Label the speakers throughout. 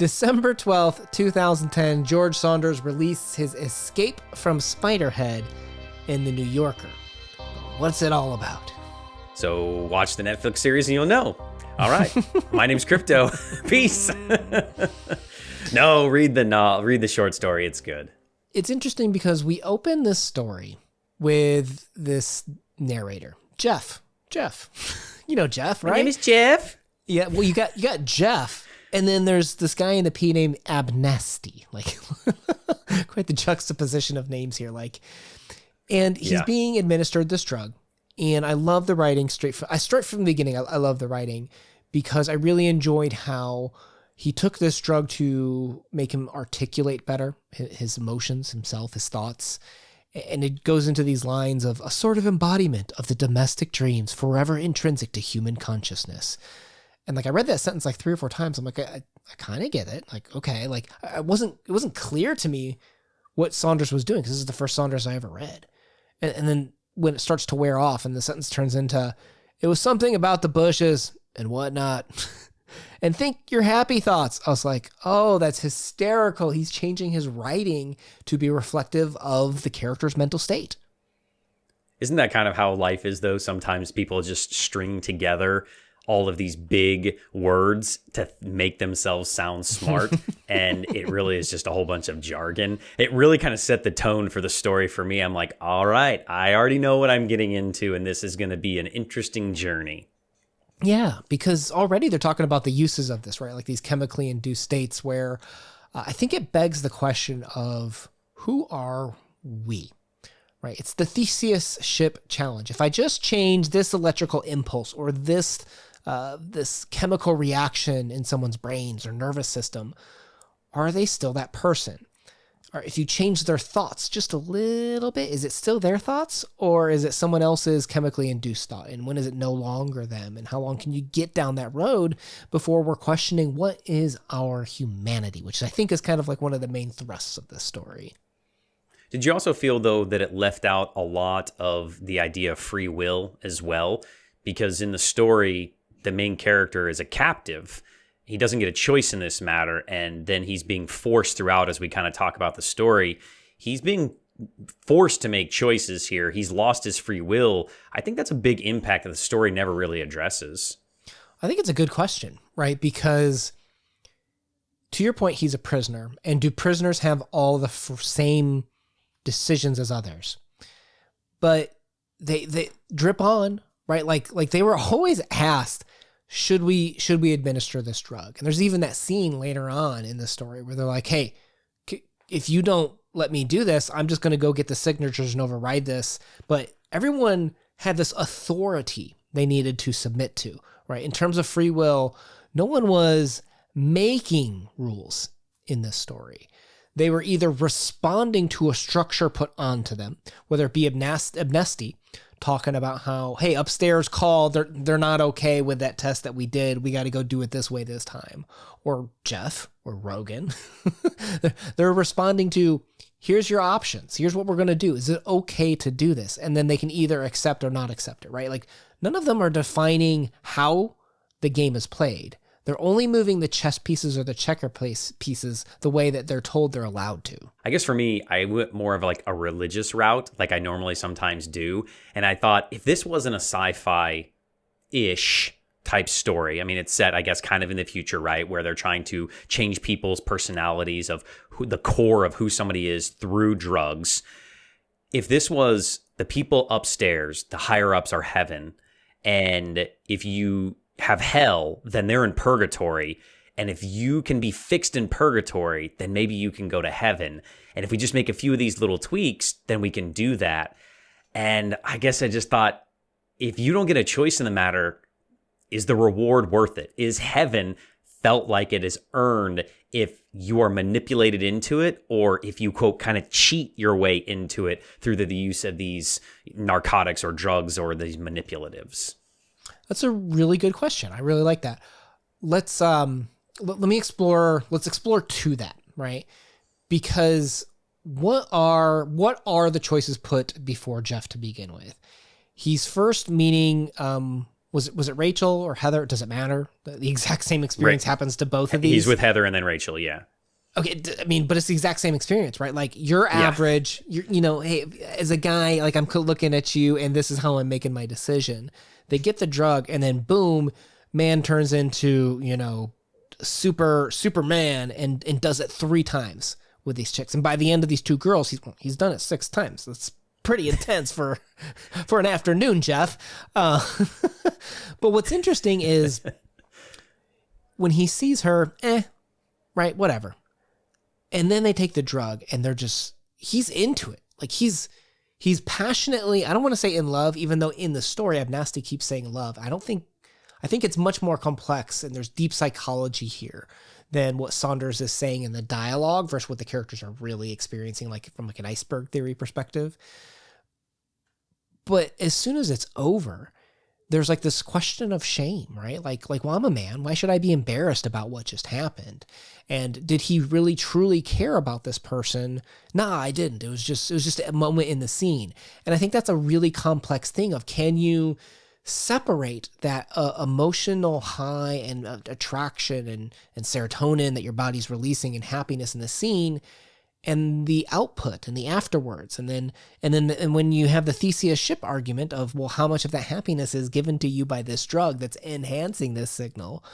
Speaker 1: December 12th, 2010, George Saunders released his Escape from Spiderhead in The New Yorker. What's it all about?
Speaker 2: So watch the Netflix series and you'll know. All right. My name's Crypto. Peace. No, read the short story. It's good.
Speaker 1: It's interesting because we open this story with this narrator, Jeff. You know Jeff, right?
Speaker 2: My name is Jeff.
Speaker 1: Yeah, well, you got Jeff, and then there's this guy in the P named Abnesty. Like, quite the juxtaposition of names here. Like, and he's being administered this drug, and I love the writing straight from the beginning. I love the writing because I really enjoyed how he took this drug to make him articulate better his emotions, himself, his thoughts. And it goes into these lines of a sort of embodiment of the domestic dreams forever intrinsic to human consciousness. And like, I read that sentence like 3 or 4 times. I'm like, I kind of get it. Like, okay. Like it wasn't clear to me what Saunders was doing, because this is the first Saunders I ever read. And then when it starts to wear off and the sentence turns into, it was something about the bushes and whatnot. And think your happy thoughts. I was like, oh, that's hysterical. He's changing his writing to be reflective of the character's mental state.
Speaker 2: Isn't that kind of how life is, though? Sometimes people just string together all of these big words to make themselves sound smart. And it really is just a whole bunch of jargon. It really kind of set the tone for the story for me. I'm like, all right, I already know what I'm getting into, and this is going to be an interesting journey.
Speaker 1: Yeah, because already they're talking about the uses of this, right? Like these chemically induced states where I think it begs the question of who are we, right? It's the Theseus ship challenge. If I just change this electrical impulse or this chemical reaction in someone's brains or nervous system, are they still that person? Or if you change their thoughts just a little bit, is it still their thoughts, or is it someone else's chemically induced thought? And when is it no longer them? And how long can you get down that road before we're questioning what is our humanity, which I think is kind of like one of the main thrusts of this story.
Speaker 2: Did you also feel, though, that it left out a lot of the idea of free will as well? Because in the story, the main character is a captive. He doesn't get a choice in this matter, and then he's being forced throughout as we kind of talk about the story. He's being forced to make choices here. He's lost his free will. I think that's a big impact that the story never really addresses.
Speaker 1: I think it's a good question, right? Because to your point, he's a prisoner. And do prisoners have all the same decisions as others? But they drip on, right? Like they were always asked, should we administer this drug? And there's even that scene later on in the story where they're like, hey, if you don't let me do this, I'm just going to go get the signatures and override this. But everyone had this authority they needed to submit to, right? In terms of free will, no one was making rules in this story. They were either responding to a structure put onto them, whether it be Abnesty, talking about how, hey, upstairs call, they're not okay with that test that we did. We got to go do it this way this time. Or Jeff or Rogan. They're responding to, here's your options. Here's what we're going to do. Is it okay to do this? And then they can either accept or not accept it, right? Like none of them are defining how the game is played. They're only moving the chess pieces or the checker pieces the way that they're told they're allowed to.
Speaker 2: I guess for me, I went more of like a religious route, like I normally sometimes do. And I thought if this wasn't a sci-fi-ish type story, I mean, it's set, I guess, kind of in the future, right? Where they're trying to change people's personalities of the core of who somebody is through drugs. If this was the people upstairs, the higher ups are heaven. And if you have hell, then they're in purgatory. And if you can be fixed in purgatory, then maybe you can go to heaven. And if we just make a few of these little tweaks, then we can do that. And I guess I just thought, if you don't get a choice in the matter, is the reward worth it? Is heaven felt like it is earned if you are manipulated into it, or if you, quote, kind of cheat your way into it through the use of these narcotics or drugs or these manipulatives?
Speaker 1: That's a really good question. I really like that. Let's explore to that, right? Because what are the choices put before Jeff to begin with? He's first meeting Was it Rachel or Heather? Does it matter? The exact same experience happens to both of these.
Speaker 2: He's with Heather and then Rachel, yeah.
Speaker 1: Okay, I mean, but it's the exact same experience, right? Like you're average, hey, as a guy, like I'm looking at you and this is how I'm making my decision. They get the drug and then boom, man turns into, Superman and does it 3 times with these chicks. And by the end of these 2 girls, he's done it 6 times. That's pretty intense for an afternoon, Jeff. But what's interesting is when he sees her, right, whatever. And then they take the drug and he's into it. Like he's passionately, I don't want to say in love, even though in the story, Abnasti keeps saying love. I think it's much more complex and there's deep psychology here than what Saunders is saying in the dialogue versus what the characters are really experiencing, like from like an iceberg theory perspective. But as soon as it's over, there's like this question of shame, right? Like, well, I'm a man. Why should I be embarrassed about what just happened? And did he really truly care about this person? Nah, I didn't. It was just a moment in the scene. And I think that's a really complex thing of, can you separate that emotional high and attraction and serotonin that your body's releasing and happiness in the scene and the output and the afterwards. And when you have the Theseus ship argument of, well, how much of that happiness is given to you by this drug that's enhancing this signal?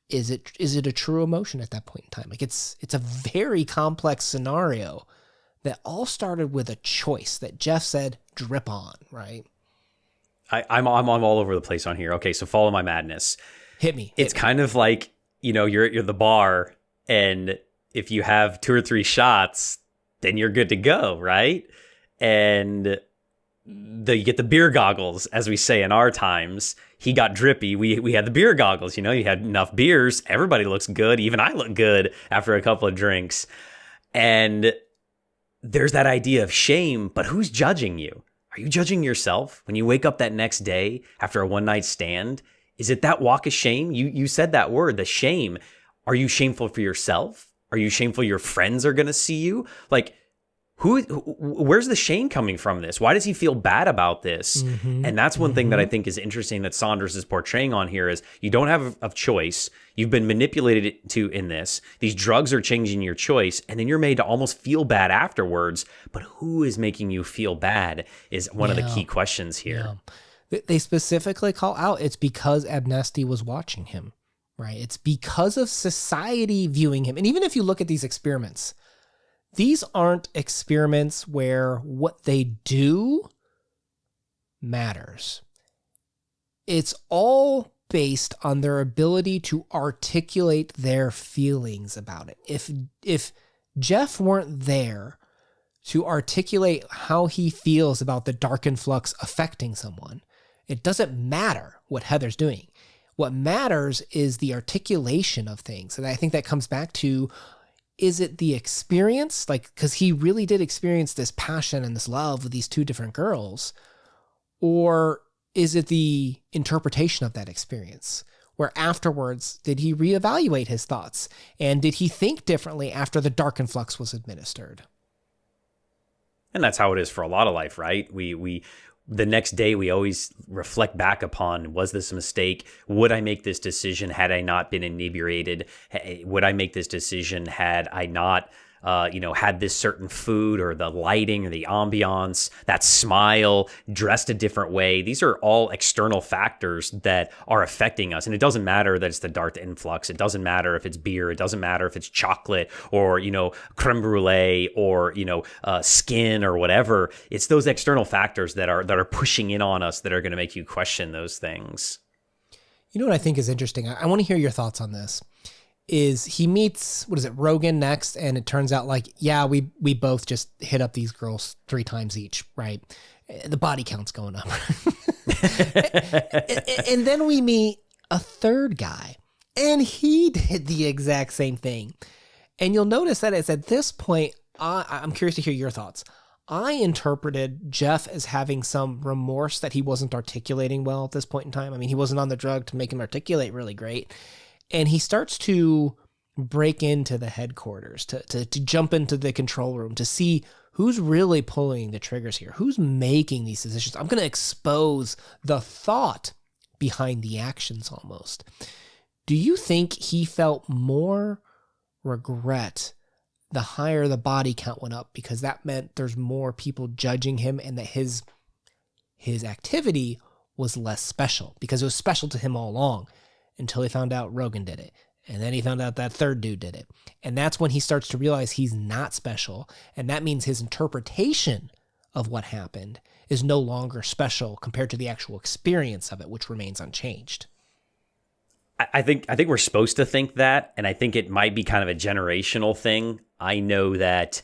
Speaker 1: Is it a true emotion at that point in time? Like it's a very complex scenario that all started with a choice that Jeff said, drip on, right?
Speaker 2: I'm all over the place on here. Okay, so follow my madness.
Speaker 1: Hit me.
Speaker 2: It's kind of like, you're at the bar, and if you have 2 or 3 shots, then you're good to go, right? And you get the beer goggles, as we say in our times. He got drippy. We had the beer goggles. You had enough beers. Everybody looks good. Even I look good after a couple of drinks. And there's that idea of shame, but who's judging you? Are you judging yourself when you wake up that next day after a one-night stand? Is it that walk of shame? You said that word, the shame. Are you shameful for yourself? Are you shameful your friends are going to see you? Like, where's the shame coming from this? Why does he feel bad about this? Mm-hmm. And that's one thing that I think is interesting that Saunders is portraying on here is you don't have a choice. You've been manipulated in this. These drugs are changing your choice, and then you're made to almost feel bad afterwards. But who is making you feel bad is one of the key questions here.
Speaker 1: Yeah. They specifically call out it's because Abnasti was watching him. Right? It's because of society viewing him. And even if you look at these experiments, these aren't experiments where what they do matters. It's all based on their ability to articulate their feelings about it. If Jeff weren't there to articulate how he feels about the dark influx affecting someone, it doesn't matter what Heather's doing. What matters is the articulation of things. And I think that comes back to, is it the experience? Like, because he really did experience this passion and this love with these 2 different girls. Or is it the interpretation of that experience? Where afterwards, did he reevaluate his thoughts? And did he think differently after the dark influx was administered?
Speaker 2: And that's how it is for a lot of life, right? The next day, we always reflect back upon, was this a mistake? Would I make this decision had I not been inebriated? Would I make this decision had I not, had this certain food or the lighting or the ambiance, that smile, dressed a different way? These are all external factors that are affecting us. And it doesn't matter that it's the dark influx. It doesn't matter if it's beer. It doesn't matter if it's chocolate or, creme brulee or, skin or whatever. It's those external factors that are pushing in on us that are going to make you question those things.
Speaker 1: You know what I think is interesting? I want to hear your thoughts on this. Is he meets, Rogan next, and it turns out like, yeah, we both just hit up these girls 3 times each, right? The body count's going up. And then we meet a 3rd guy, and he did the exact same thing. And you'll notice that it's at this point, I'm curious to hear your thoughts. I interpreted Jeff as having some remorse that he wasn't articulating well at this point in time. I mean, he wasn't on the drug to make him articulate really great. And he starts to break into the headquarters, to jump into the control room, to see who's really pulling the triggers here, who's making these decisions. I'm going to expose the thought behind the actions almost. Do you think he felt more regret the higher the body count went up, because that meant there's more people judging him and that his activity was less special, because it was special to him all along until he found out Rogan did it. And then he found out that third dude did it. And that's when he starts to realize he's not special. And that means his interpretation of what happened is no longer special compared to the actual experience of it, which remains unchanged.
Speaker 2: I think we're supposed to think that, and I think it might be kind of a generational thing. I know that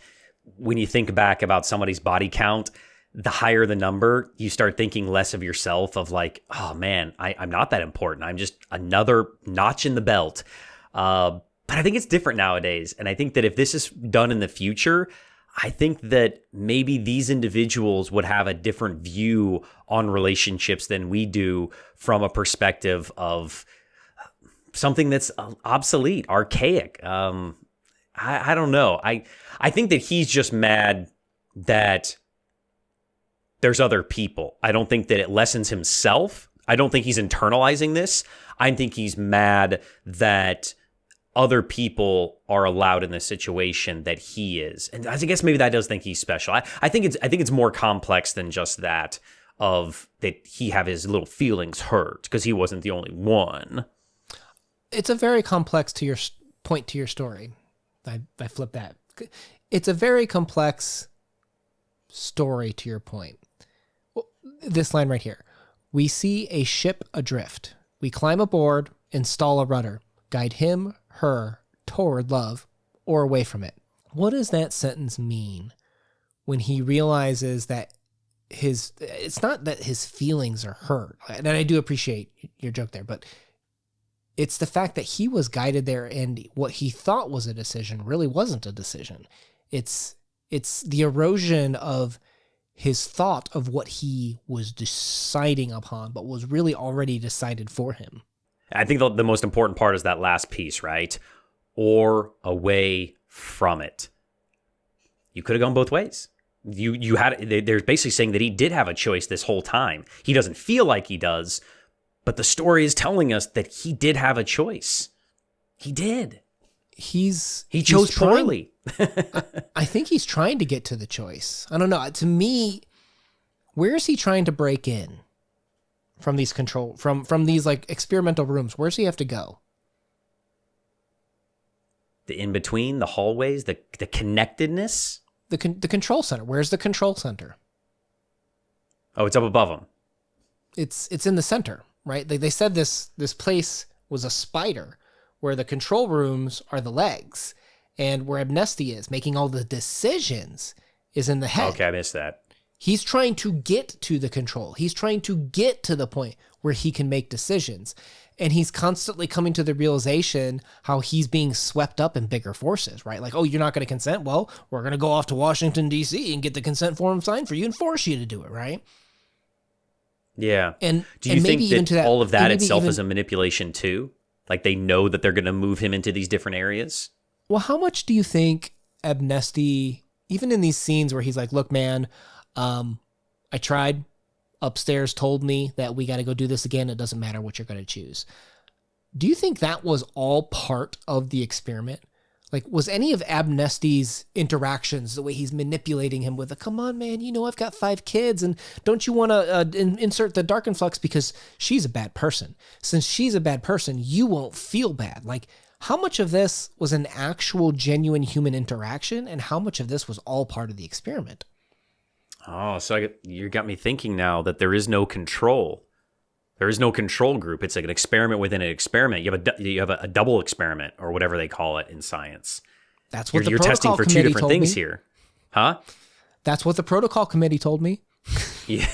Speaker 2: when you think back about somebody's body count, the higher the number, you start thinking less of yourself, of like, oh man, I'm not that important. I'm just another notch in the belt. But I think it's different nowadays. And I think that if this is done in the future, I think that maybe these individuals would have a different view on relationships than we do, from a perspective of something that's obsolete, archaic. I don't know. I think that he's just mad that there's other people. I don't think that it lessens himself. I don't think he's internalizing this. I think he's mad that other people are allowed in the situation that he is. And I guess maybe that does think he's special. I think it's more complex than just that, of that he have his little feelings hurt because he wasn't the only one.
Speaker 1: It's a very complex to your point to your story. I flip that. It's a very complex story to your point. This line right here. We see a ship adrift. We climb aboard, install a rudder, guide him, her, toward love, or away from it. What does that sentence mean when he realizes that it's not that his feelings are hurt? And I do appreciate your joke there, but it's the fact that he was guided there, and what he thought was a decision really wasn't a decision. It's the erosion of his thought of what he was deciding upon, but was really already decided for him.
Speaker 2: I think the most important part is that last piece, right? Or away from it. You could have gone both ways. They're basically saying that he did have a choice this whole time. He doesn't feel like he does, but the story is telling us that he did have a choice. He did. He chose poorly.
Speaker 1: I think he's trying to get to the choice. I don't know. To me, where is he trying to break in from these from these like experimental rooms? Where does he have to go?
Speaker 2: The in-between, the hallways, the connectedness.
Speaker 1: The control center. Where's the control center?
Speaker 2: Oh, it's up above him.
Speaker 1: It's in the center, right? They said this place was a spider, where the control rooms are the legs, and where Amnesty is making all the decisions is in the head.
Speaker 2: Okay, I missed that.
Speaker 1: He's trying to get to the control. He's trying to get to the point where he can make decisions. And he's constantly coming to the realization how he's being swept up in bigger forces, right? Like, oh, you're not going to consent? Well, we're going to go off to Washington, D.C. and get the consent form signed for you and force you to do it, right?
Speaker 2: Yeah.
Speaker 1: And
Speaker 2: do you
Speaker 1: maybe
Speaker 2: think that all of that itself
Speaker 1: even,
Speaker 2: is a manipulation too? Like they know that they're going to move him into these different areas?
Speaker 1: Well, how much do you think Amnesty, even in these scenes where he's like, look, man, I tried. Upstairs told me that we got to go do this again. It doesn't matter what you're going to choose. Do you think that was all part of the experiment? Like, was any of Amnesty's interactions, the way he's manipulating him with, come on, man, you know I've got 5 kids, and don't you want to insert the dark influx because she's a bad person? Since she's a bad person, you won't feel bad. Like, how much of this was an actual, genuine human interaction, and how much of this was all part of the experiment?
Speaker 2: Oh, so you got me thinking now that there is no control. There is no control group. It's like an experiment within an experiment. You have a double experiment, or whatever they call it in science.
Speaker 1: That's what
Speaker 2: you're testing for 2 different things here, huh?
Speaker 1: That's what the protocol committee told me.
Speaker 2: Yeah,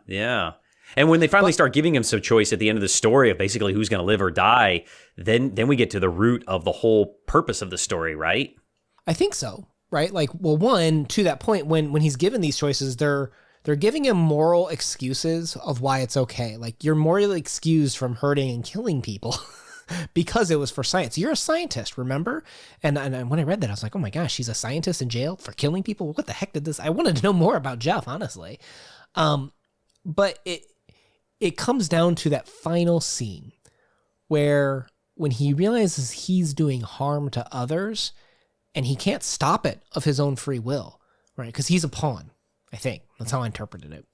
Speaker 2: yeah. And when they finally start giving him some choice at the end of the story of basically who's going to live or die, then we get to the root of the whole purpose of the story, right?
Speaker 1: I think so. Right? Like, well, one, to that point, when he's given these choices, they're giving him moral excuses of why it's okay. Like, you're morally excused from hurting and killing people because it was for science. You're a scientist, remember? And when I read that, I was like, oh my gosh, he's a scientist in jail for killing people? What the heck did this? I wanted to know more about Jeff, honestly. But it comes down to that final scene where when he realizes he's doing harm to others and he can't stop it of his own free will, right? Because he's a pawn, I think. That's how I interpreted it.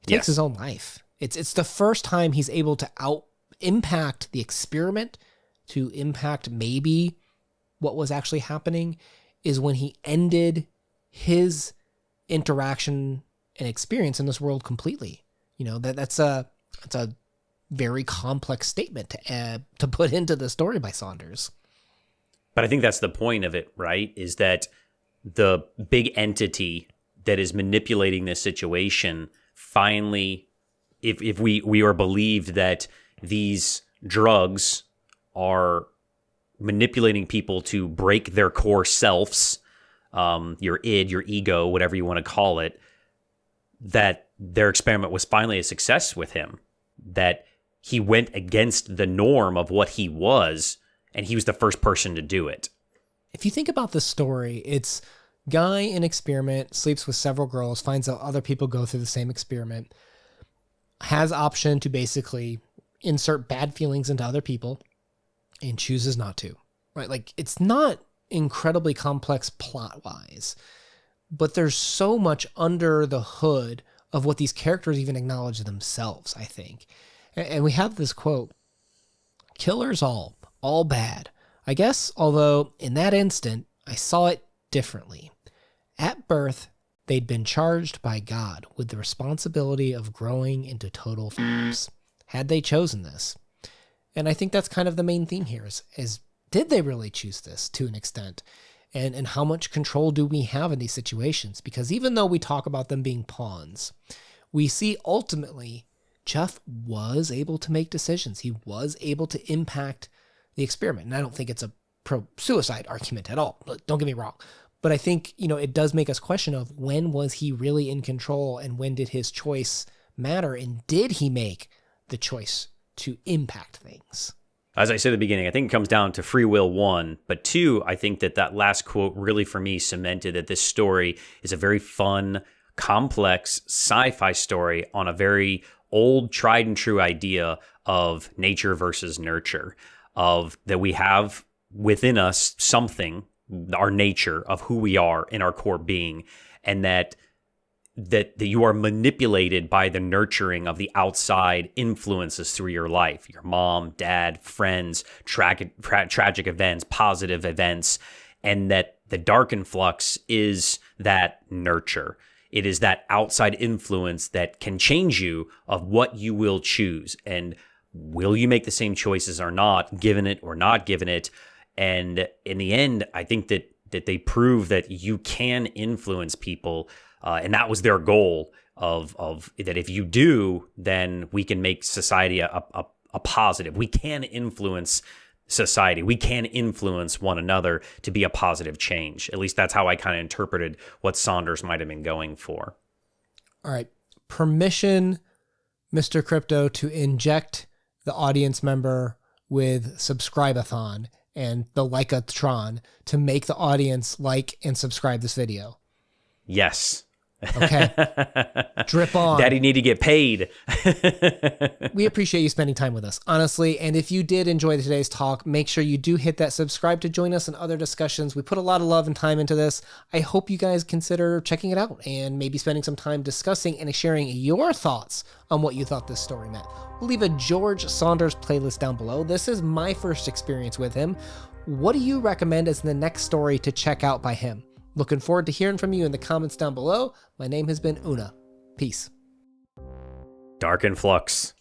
Speaker 1: He takes his own life. It's the first time he's able to impact the experiment, to impact maybe what was actually happening, is when he ended his interaction and experience in this world completely. You know, that's a very complex statement to put into the story by Saunders.
Speaker 2: But I think that's the point of it, right? Is that the big entity that is manipulating this situation finally, if we are believed that these drugs are manipulating people to break their core selves, your id, your ego, whatever you want to call it, that their experiment was finally a success with him, that he went against the norm of what he was, and he was the first person to do it.
Speaker 1: If you think about the story, it's guy in experiment, sleeps with several girls, finds out other people go through the same experiment, has option to basically insert bad feelings into other people, and chooses not to, right? Like, it's not incredibly complex plot-wise, but there's so much under the hood of what these characters even acknowledge themselves, I think. And we have this quote, "Killers all bad. I guess, although in that instant, I saw it differently. At birth, they'd been charged by God with the responsibility of growing into total f***s. Had they chosen this?" And I think that's kind of the main theme here is did they really choose this to an extent? And how much control do we have in these situations? Because even though we talk about them being pawns, we see ultimately Jeff was able to make decisions. He was able to impact the experiment. And I don't think it's a pro-suicide argument at all. Don't get me wrong. But I think, it does make us question of when was he really in control and when did his choice matter? And did he make the choice to impact things?
Speaker 2: As I said at the beginning, I think it comes down to free will, one. But two, I think that last quote really, for me, cemented that this story is a very fun, complex sci-fi story on a very old, tried and true idea of nature versus nurture, of that we have within us something, our nature of who we are in our core being, and that you are manipulated by the nurturing of the outside influences through your life, your mom, dad, friends, tragic events, positive events, and that the dark influx is that nurture. It is that outside influence that can change you of what you will choose. And will you make the same choices or not, given it or not given it? And in the end, I think that they prove that you can influence people. And that was their goal of that if you do, then we can make society a positive. We can influence society. We can influence one another to be a positive change. At least that's how I kind of interpreted what Saunders might have been going for.
Speaker 1: All right. Permission, Mr. Crypto, to inject the audience member with Subscribe-a-thon and the Like-a-tron to make the audience like and subscribe this video.
Speaker 2: Yes.
Speaker 1: Okay. Drip on.
Speaker 2: Daddy need to get paid.
Speaker 1: We appreciate you spending time with us, honestly. And if you did enjoy today's talk, make sure you do hit that subscribe to join us in other discussions. We put a lot of love and time into this. I hope you guys consider checking it out and maybe spending some time discussing and sharing your thoughts on what you thought this story meant. We'll leave a George Saunders playlist down below. This is my first experience with him. What do you recommend as the next story to check out by him? Looking forward to hearing from you in the comments down below. My name has been Una. Peace.
Speaker 2: Dark Influx.